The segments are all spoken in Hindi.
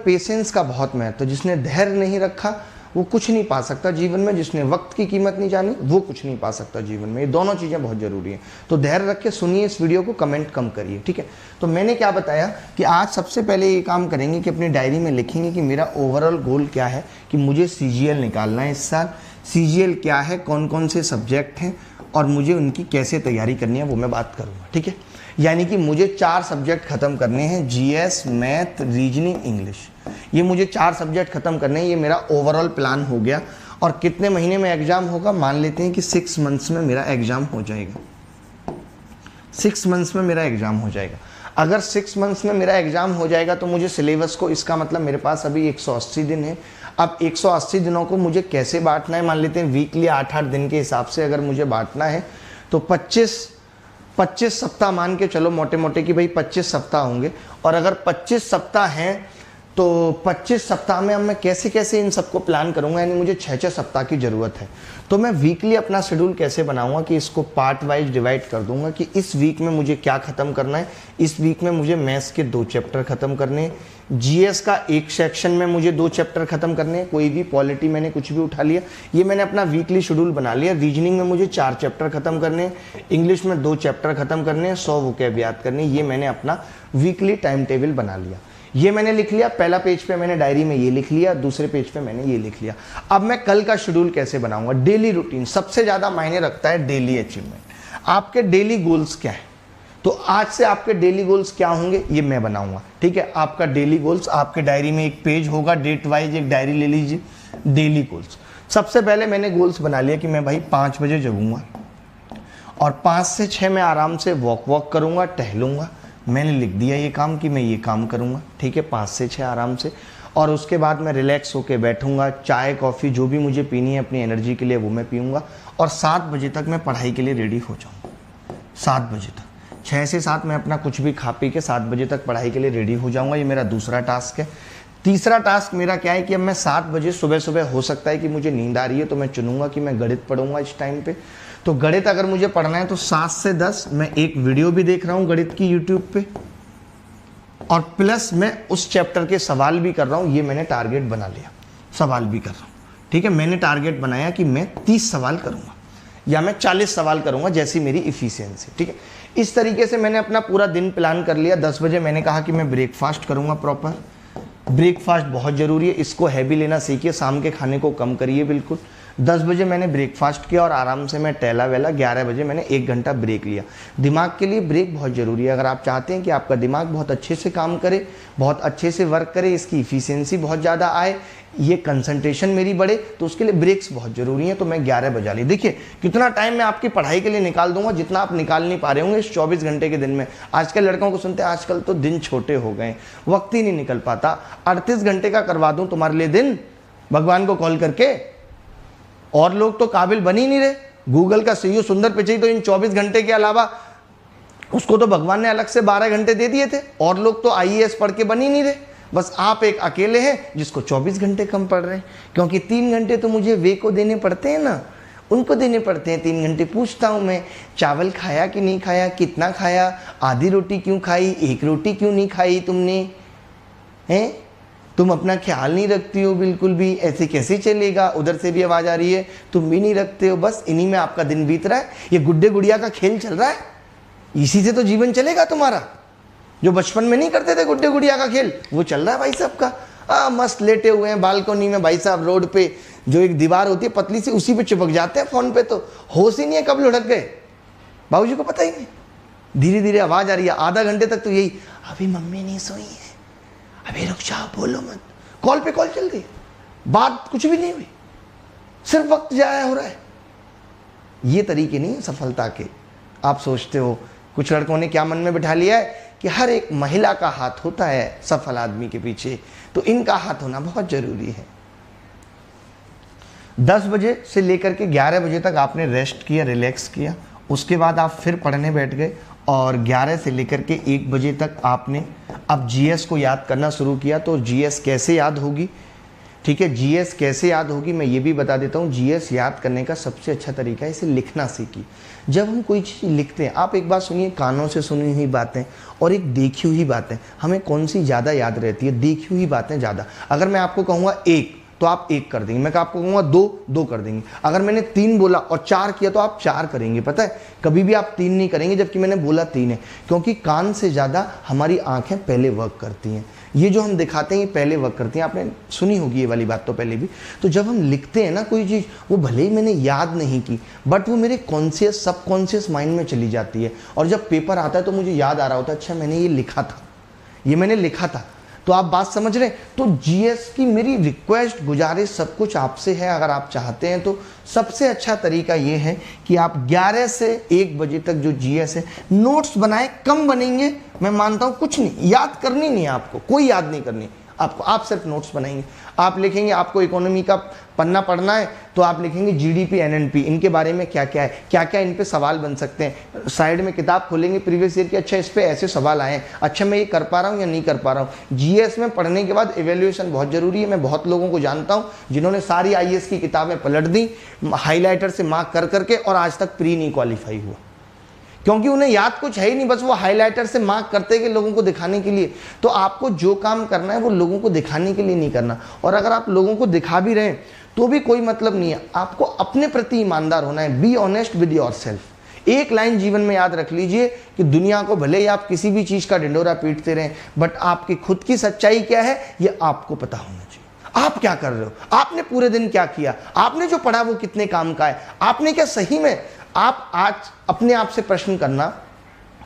पेशेंस का बहुत महत्व है। जिसने धैर्य नहीं रखा वो कुछ नहीं पा सकता जीवन में, जिसने वक्त की कीमत नहीं जानी वो कुछ नहीं पा सकता जीवन में। ये दोनों चीज़ें बहुत ज़रूरी हैं। तो धैर्य रख के सुनिए इस वीडियो को, कमेंट कम करिए, ठीक है। तो मैंने क्या बताया कि आज सबसे पहले ये काम करेंगे कि अपनी डायरी में लिखेंगे कि मेरा ओवरऑल गोल क्या है, कि मुझे CGL निकालना है इस साल। CGL क्या है, कौन कौन से सब्जेक्ट हैं और मुझे उनकी कैसे तैयारी करनी है वो मैं बात करूँगा, ठीक है। यानी कि मुझे 4 सब्जेक्ट ख़त्म करने हैं, GS, मैथ, रीजनिंग, इंग्लिश। ये मुझे 4 सब्जेक्ट ख़त्म करने हैं। ये मेरा ओवरऑल प्लान हो गया। और कितने महीने में एग्ज़ाम होगा, मान लेते हैं कि 6 मंथ्स में मेरा एग्ज़ाम हो जाएगा। 6 मंथ्स में मेरा एग्ज़ाम हो जाएगा। अगर 6 मंथ्स में मेरा एग्ज़ाम हो जाएगा तो मुझे सिलेबस को, इसका मतलब मेरे पास अभी 180 दिन है। अब 180 दिनों को मुझे कैसे बांटना है, मान लेते हैं वीकली 8-8 दिन के हिसाब से अगर मुझे बांटना है तो 25 सप्ताह मान के चलो मोटे मोटे कि भाई 25 सप्ताह होंगे। और अगर 25 सप्ताह हैं तो 25 सप्ताह में अब मैं कैसे कैसे इन सबको प्लान करूंगा, यानी मुझे 6-6 सप्ताह की ज़रूरत है। तो मैं वीकली अपना शेड्यूल कैसे बनाऊंगा कि इसको पार्ट वाइज डिवाइड कर दूंगा कि इस वीक में मुझे क्या ख़त्म करना है। इस वीक में मुझे मैथ्स के 2 चैप्टर ख़त्म करने हैं, GS का एक सेक्शन में मुझे 2 चैप्टर ख़त्म करने हैं, कोई भी पॉलिटी मैंने कुछ भी उठा लिया, ये मैंने अपना वीकली शेड्यूल बना लिया। रीजनिंग में मुझे 4 चैप्टर ख़त्म करने हैं, इंग्लिश में 2 चैप्टर ख़त्म करने हैं, 100 वोकैब याद करने, ये मैंने अपना वीकली टाइम टेबल बना लिया। ये मैंने लिख लिया, पहला पेज पे मैंने डायरी में ये लिख लिया, दूसरे पेज पे मैंने ये लिख लिया। अब मैं कल का शेड्यूल कैसे बनाऊंगा, डेली रूटीन सबसे ज़्यादा मायने रखता है, डेली अचीवमेंट। आपके डेली गोल्स क्या है, तो आज से आपके डेली गोल्स क्या होंगे ये मैं बनाऊंगा, ठीक है। आपका डेली गोल्स आपके डायरी में एक पेज होगा, डेट वाइज एक डायरी ले लीजिए, डेली गोल्स। सबसे पहले मैंने गोल्स बना लिया कि मैं भाई 5 बजे जगूंगा और 5 से 6 में आराम से वॉक करूंगा, टहलूंगा। मैंने लिख दिया ये काम कि मैं ये काम करूंगा, ठीक है, 5 से 6 आराम से। और उसके बाद मैं रिलैक्स होके बैठूंगा, चाय कॉफ़ी जो भी मुझे पीनी है अपनी एनर्जी के लिए वो मैं पीऊँगा। और 7 बजे तक मैं पढ़ाई के लिए रेडी हो जाऊँगा। 7 बजे तक, 6 से 7 मैं अपना कुछ भी खा पी के 7 बजे तक पढ़ाई के लिए रेडी हो जाऊँगा। ये मेरा दूसरा टास्क है। तीसरा टास्क मेरा क्या है कि अब मैं 7 बजे सुबह हो सकता है कि मुझे नींद आ रही है तो मैं चुनूंगा कि मैं गणित पढ़ूंगा इस टाइम पे। तो गणित अगर मुझे पढ़ना है तो 7 से 10 मैं एक वीडियो भी देख रहा हूँ गणित की यूट्यूब पे, और प्लस मैं उस चैप्टर के सवाल भी कर रहा हूँ। ये मैंने टारगेट बना लिया, सवाल भी कर रहा हूँ, ठीक है। मैंने टारगेट बनाया कि मैं 30 सवाल करूँगा या मैं 40 सवाल करूँगा, जैसी मेरी इफिशियंसी, ठीक है। इस तरीके से मैंने अपना पूरा दिन प्लान कर लिया। 10 बजे मैंने कहा कि मैं ब्रेकफास्ट करूँगा प्रॉपर। ब्रेकफास्ट बहुत ज़रूरी है, इसको हैवी लेना सीखिए, शाम के खाने को कम करिए बिल्कुल। 10 बजे मैंने ब्रेकफास्ट किया और आराम से मैं टहला वेला। 11 बजे मैंने 1 घंटा ब्रेक लिया। दिमाग के लिए ब्रेक बहुत ज़रूरी है। अगर आप चाहते हैं कि आपका दिमाग बहुत अच्छे से काम करे, बहुत अच्छे से वर्क करे, इसकी इफ़िशियंसी बहुत ज़्यादा आए, ये कंसंट्रेशन मेरी बढ़े, तो उसके लिए ब्रेक्स बहुत ज़रूरी हैं। तो मैं 11 बजा ली। देखिए कितना टाइम मैं आपकी पढ़ाई के लिए निकाल दूंगा, जितना आप निकाल नहीं पा रहे होंगे इस 24 घंटे के दिन में। आजकल लड़कों को सुनते हैं आजकल तो दिन छोटे हो गए, वक्त ही नहीं निकल पाता। 38 घंटे का करवा दूं तुम्हारे लिए दिन, भगवान को कॉल करके। और लोग तो काबिल बन ही नहीं रहे। गूगल का CEO सुंदर पिचई तो इन 24 घंटे के अलावा उसको तो भगवान ने अलग से 12 घंटे दे दिए थे, और लोग तो IAS पढ़ के बन ही नहीं रहे। बस आप एक अकेले हैं जिसको 24 घंटे कम पड़ रहे हैं, क्योंकि 3 घंटे तो मुझे वे को देने पड़ते हैं ना, उनको देने पड़ते हैं। 3 घंटे पूछता हूँ मैं, चावल खाया कि नहीं खाया, कितना खाया, आधी रोटी क्यों खाई, 1 रोटी क्यों नहीं खाई तुमने, हैं? तुम अपना ख्याल नहीं रखती हो बिल्कुल भी, ऐसे कैसे चलेगा। उधर से भी आवाज़ आ रही है, तुम भी नहीं रखते हो। बस इन्हीं में आपका दिन बीत रहा है। ये गुड्डे गुड़िया का खेल चल रहा है, इसी से तो जीवन चलेगा तुम्हारा। जो बचपन में नहीं करते थे गुड्डे गुड़िया का खेल, वो चल रहा है भाई साहब का। मस्त लेटे हुए हैं बालकोनी में भाई साहब, रोड पे जो एक दीवार होती है पतली सी, उसी पे चिपक जाते हैं फ़ोन पे, तो होश ही नहीं है कब लुढ़क गए, बाबूजी को पता ही नहीं। धीरे धीरे आवाज़ आ रही है, आधा घंटे तक तो यही, अभी मम्मी नहीं सोई है, अभी रुक जाओ, बोलो मत। कॉल पे कॉल चल रही है, बात कुछ भी नहीं हुई, सिर्फ वक्त जाया हो रहा है। ये तरीके नहीं है सफलता के। आप सोचते हो कुछ लड़कों ने क्या मन में बिठा लिया है कि हर एक महिला का हाथ होता है सफल आदमी के पीछे, तो इनका हाथ होना बहुत जरूरी है। 10 बजे से लेकर के 11 बजे तक आपने रेस्ट किया, रिलैक्स किया, उसके बाद आप फिर पढ़ने बैठ गए, और 11 से लेकर के 1 बजे तक आपने अब GS को याद करना शुरू किया। तो GS कैसे याद होगी, ठीक है। जीएस कैसे याद होगी मैं ये भी बता देता हूँ। जीएस याद करने का सबसे अच्छा तरीका है इसे लिखना सीखिए। जब हम कोई चीज़ लिखते हैं, आप एक बात सुनिए, कानों से सुनी हुई बातें और एक देखी हुई बातें, हमें कौन सी ज़्यादा याद रहती है? देखी हुई बातें ज़्यादा। अगर मैं आपको कहूँगा 1 तो आप 1 कर देंगे, मैं आपको कहूँगा 2 कर देंगे। अगर मैंने 3 बोला और 4 किया तो आप 4 करेंगे। पता है, कभी भी आप 3 नहीं करेंगे जबकि मैंने बोला 3 है, क्योंकि कान से ज़्यादा हमारी आँखें पहले वर्क करती हैं। ये जो हम दिखाते हैं ये पहले वर्क करती हैं। आपने सुनी होगी ये वाली बात तो पहले भी। तो जब हम लिखते हैं ना कोई चीज़, वो भले ही मैंने याद नहीं की बट वो मेरे कॉन्शियस सबकॉन्शियस माइंड में चली जाती है, और जब पेपर आता है तो मुझे याद आ रहा होता है, अच्छा मैंने ये लिखा था, ये मैंने लिखा था। तो आप बात समझ रहे हैं? तो जीएस की मेरी रिक्वेस्ट, गुजारिश सब कुछ आपसे है। अगर आप चाहते हैं तो सबसे अच्छा तरीका ये है कि आप 11 से 1 बजे तक जो जीएस है नोट्स बनाएं। कम बनेंगे, मैं मानता हूँ, कुछ नहीं याद करनी नहीं है आपको, कोई याद नहीं करनी आपको, आप सिर्फ नोट्स बनाएंगे। आप लिखेंगे, आपको इकोनॉमी का पन्ना पढ़ना है तो आप लिखेंगे जीडीपी एनएनपी, इनके बारे में क्या क्या है, क्या क्या इन पे सवाल बन सकते हैं। साइड में किताब खोलेंगे प्रीवियस ईयर की, अच्छा इस पे ऐसे सवाल आए हैं, अच्छा मैं ये कर पा रहा हूँ या नहीं कर पा रहा हूँ। जीएस में पढ़ने के बाद इवेल्युएशन बहुत जरूरी है। मैं बहुत लोगों को जानता हूँ जिन्होंने सारी आईएएस की किताबें पलट दी हाईलाइटर से मार्क कर करके, और आज तक प्री नहीं क्वालिफाई हुआ, क्योंकि उन्हें याद कुछ है ही नहीं, बस वो हाइलाइटर से मार्क करते हैं लोगों को दिखाने के लिए। तो आपको जो काम करना है वो लोगों को दिखाने के लिए नहीं करना, और अगर आप लोगों को दिखा भी रहे हैं तो भी कोई मतलब नहीं है। आपको अपने प्रति ईमानदार होना है। Be honest with yourself. एक लाइन जीवन में याद रख लीजिए कि दुनिया को भले ही आप किसी भी चीज का ढिंढोरा पीटते रहें, बट आपकी खुद की सच्चाई क्या है ये आपको पता होना चाहिए। आप क्या कर रहे हो, आपने पूरे दिन क्या किया, आपने जो पढ़ा वो कितने काम का है, आपने क्या सही में। आप आज अपने आप से प्रश्न करना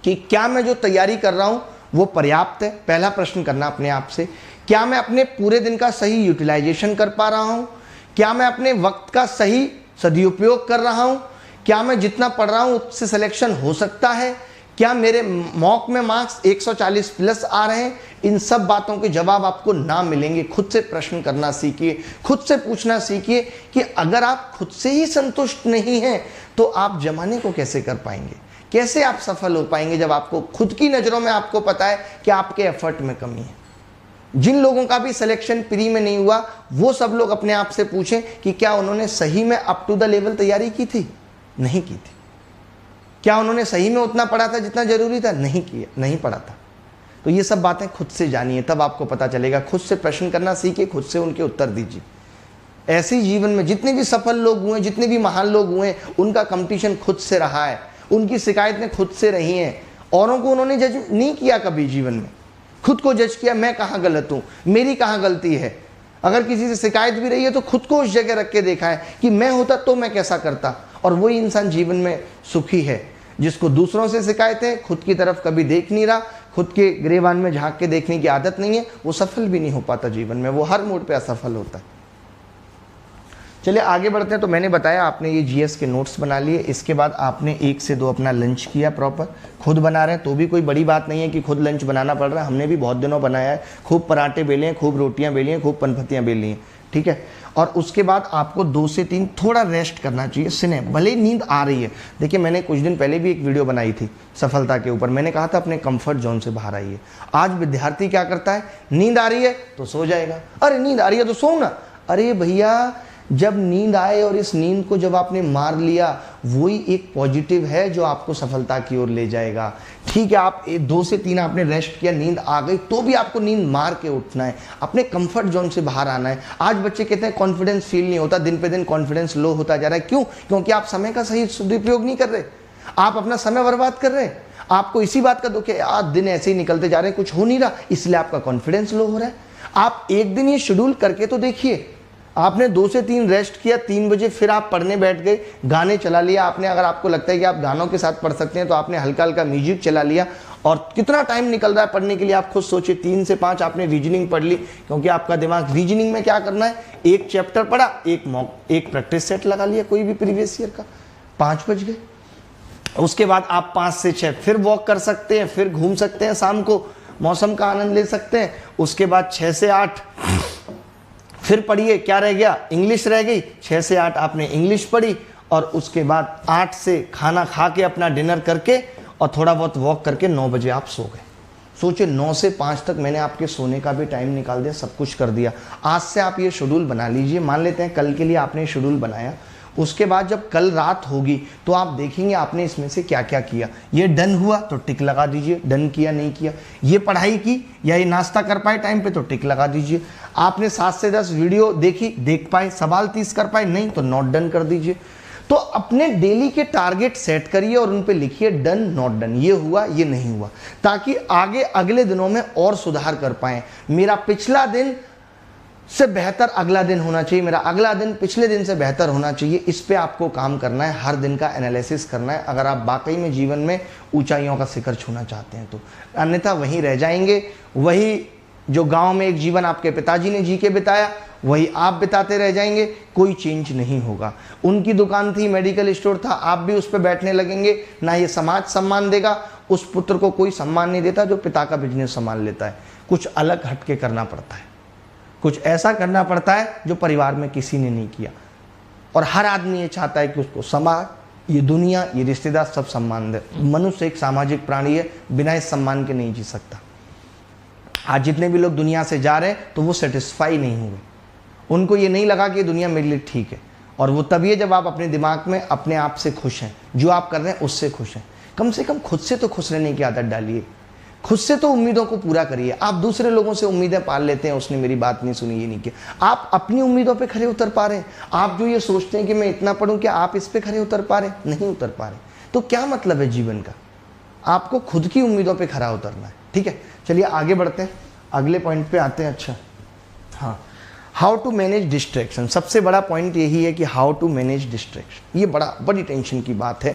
कि क्या मैं जो तैयारी कर रहा हूं वो पर्याप्त है। पहला प्रश्न करना अपने आप से, क्या मैं अपने पूरे दिन का सही यूटिलाइजेशन कर पा रहा हूं, क्या मैं अपने वक्त का सही सदुपयोग कर रहा हूं, क्या मैं जितना पढ़ रहा हूं उससे सिलेक्शन हो सकता है, क्या मेरे मॉक में मार्क्स 140 प्लस आ रहे हैं। इन सब बातों के जवाब आपको ना मिलेंगे। खुद से प्रश्न करना सीखिए, खुद से पूछना सीखिए कि अगर आप खुद से ही संतुष्ट नहीं हैं तो आप जमाने को कैसे कर पाएंगे, कैसे आप सफल हो पाएंगे, जब आपको खुद की नज़रों में आपको पता है कि आपके एफर्ट में कमी है। जिन लोगों का भी सिलेक्शन प्री में नहीं हुआ वो सब लोग अपने आप से पूछें कि क्या उन्होंने सही में अप टू द लेवल तैयारी की थी, नहीं की थी। क्या उन्होंने सही में उतना पढ़ा था जितना जरूरी था, नहीं किया, नहीं पढ़ा था। तो ये सब बातें खुद से जानिए, तब आपको पता चलेगा। खुद से प्रश्न करना सीखिए, खुद से उनके उत्तर दीजिए। ऐसे ही जीवन में जितने भी सफल लोग हुए, जितने भी महान लोग हुए, उनका कंपटीशन खुद से रहा है, उनकी शिकायतें खुद से रही हैं। औरों को उन्होंने जज नहीं किया कभी जीवन में, खुद को जज किया, मैं कहाँ गलत हूँ, मेरी कहाँ गलती है। अगर किसी से शिकायत भी रही है तो खुद को उस जगह रख के देखा है कि मैं होता तो मैं कैसा करता। और वही इंसान जीवन में सुखी है जिसको दूसरों से शिकायतें, खुद की तरफ कभी देख नहीं रहा, खुद के गिरेबान में झांक के देखने की आदत नहीं है, वो सफल भी नहीं हो पाता जीवन में, वो हर मोड़ पे असफल होता है। चलिए आगे बढ़ते हैं। तो मैंने बताया आपने ये जीएस के नोट्स बना लिए, इसके बाद आपने 1 से 2 अपना लंच किया प्रॉपर। खुद बना रहे हैं तो भी कोई बड़ी बात नहीं है कि खुद लंच बनाना पड़ रहा है, हमने भी बहुत दिनों बनाया है, खूब पराठे बेले हैं, खूब रोटियां बेली हैं, खूब पनपतियां बेली हैं, ठीक है। और उसके बाद आपको 2 से 3 थोड़ा रेस्ट करना चाहिए, सिने भले नींद आ रही है। देखिए मैंने कुछ दिन पहले भी एक वीडियो बनाई थी सफलता के ऊपर, मैंने कहा था अपने कंफर्ट जोन से बाहर आइए। आज विद्यार्थी क्या करता है, नींद आ रही है तो सो जाएगा, अरे नींद आ रही है तो सो ना। अरे भैया, जब नींद आए और इस नींद को जब आपने मार लिया, वही एक पॉजिटिव है जो आपको सफलता की ओर ले जाएगा। ठीक है, आप 2 से 3 आपने रेस्ट किया, नींद आ गई तो भी आपको नींद मार के उठना है, अपने कंफर्ट जोन से बाहर आना है। आज बच्चे कहते हैं कॉन्फिडेंस फील नहीं होता, दिन पे दिन कॉन्फिडेंस लो होता जा रहा है। क्यों? क्योंकि आप समय का सही सदुपयोग नहीं कर रहे, आप अपना समय बर्बाद कर रहे हैं। आपको इसी बात का दुख है, आज दिन ऐसे ही निकलते जा रहे हैं, कुछ हो नहीं रहा, इसलिए आपका कॉन्फिडेंस लो हो रहा है। आप एक दिन ये शेड्यूल करके तो देखिए, आपने 2 से 3 रेस्ट किया, 3 बजे फिर आप पढ़ने बैठ गए, गाने चला लिया आपने। अगर आपको लगता है कि आप गानों के साथ पढ़ सकते हैं तो आपने हल्का हल्का म्यूजिक चला लिया, और कितना टाइम निकल रहा है पढ़ने के लिए आप खुद सोचिए। 3 से 5 आपने रीजनिंग पढ़ ली, क्योंकि आपका दिमाग रीजनिंग में क्या करना है, एक चैप्टर पढ़ा, एक प्रैक्टिस सेट लगा लिया कोई भी प्रीवियस ईयर का, 5 बज गए। उसके बाद आप 5 से 6 फिर वॉक कर सकते हैं, फिर घूम सकते हैं, शाम को मौसम का आनंद ले सकते हैं। उसके बाद 6 से 8 फिर पढ़िए, क्या रह गया, इंग्लिश रह गई, 6 से 8 आपने इंग्लिश पढ़ी। और उसके बाद 8 से खाना खा के अपना डिनर करके और थोड़ा बहुत वॉक करके 9 बजे आप सो गए। सोचिए 9 से 5 तक मैंने आपके सोने का भी टाइम निकाल दिया, सब कुछ कर दिया। आज से आप ये शेड्यूल बना लीजिए। मान लेते हैं कल के लिए आपने शेड्यूल बनाया, उसके बाद जब कल रात होगी तो आप देखेंगे आपने इसमें से क्या क्या किया। ये डन हुआ तो टिक लगा दीजिए, डन किया नहीं किया। ये पढ़ाई की या ये नाश्ता कर पाए टाइम पे तो टिक लगा दीजिए। आपने 7 से 10 वीडियो देखी, देख पाए, सवाल 30 कर पाए, नहीं तो नॉट डन कर दीजिए। तो अपने डेली के टारगेट सेट करिए और उन पे लिखिए डन नॉट डन, ये हुआ ये नहीं हुआ, ताकि आगे अगले दिनों में और सुधार कर पाएं। मेरा पिछला दिन से बेहतर अगला दिन होना चाहिए, मेरा अगला दिन पिछले दिन से बेहतर होना चाहिए। इस पे आपको काम करना है, हर दिन का एनालिसिस करना है, अगर आप वाकई में जीवन में ऊंचाइयों का शिखर छूना चाहते हैं तो। अन्यथा वहीं रह जाएंगे। वही जो गांव में एक जीवन आपके पिताजी ने जी के बिताया वही आप बिताते रह जाएंगे, कोई चेंज नहीं होगा। उनकी दुकान थी, मेडिकल स्टोर था, आप भी उस पर बैठने लगेंगे, ना ये समाज सम्मान देगा, उस पुत्र को कोई सम्मान नहीं देता जो पिता का बिजनेस संभाल लेता है। कुछ अलग हटके करना पड़ता है, कुछ ऐसा करना पड़ता है जो परिवार में किसी ने नहीं किया। और हर आदमी ये चाहता है कि उसको समाज, ये दुनिया, ये रिश्तेदार सब सम्मान दे। मनुष्य एक सामाजिक प्राणी है, बिना इस सम्मान के नहीं जी सकता। आज जितने भी लोग दुनिया से जा रहे हैं तो वो सेटिस्फाई नहीं हुए, उनको ये नहीं लगा कि दुनिया मेरे लिए ठीक है। और वो तभी है जब आप अपने दिमाग में अपने आप से खुश हैं, जो आप कर रहे हैं उससे खुश हैं। कम से कम खुद से तो खुश रहने की आदत डालिए, खुद से तो उम्मीदों को पूरा करिए। आप दूसरे लोगों से उम्मीदें पाल लेते हैं, उसने मेरी बात नहीं सुनी, ये नहीं किया। आप अपनी उम्मीदों पे खरे उतर पा रहे हैं? आप जो ये सोचते हैं कि मैं इतना पढ़ूं, क्या आप इस पे खरे उतर पा रहे हैं? नहीं उतर पा रहे। तो क्या मतलब है जीवन का? आपको खुद की उम्मीदों पे खरा उतरना है। ठीक है, चलिए आगे बढ़ते हैं, अगले पॉइंट पे आते हैं। अच्छा हाँ, हाउ टू मैनेज डिस्ट्रैक्शन। सबसे बड़ा पॉइंट यही है कि हाउ टू मैनेज डिस्ट्रैक्शन। ये बड़ी टेंशन की बात है।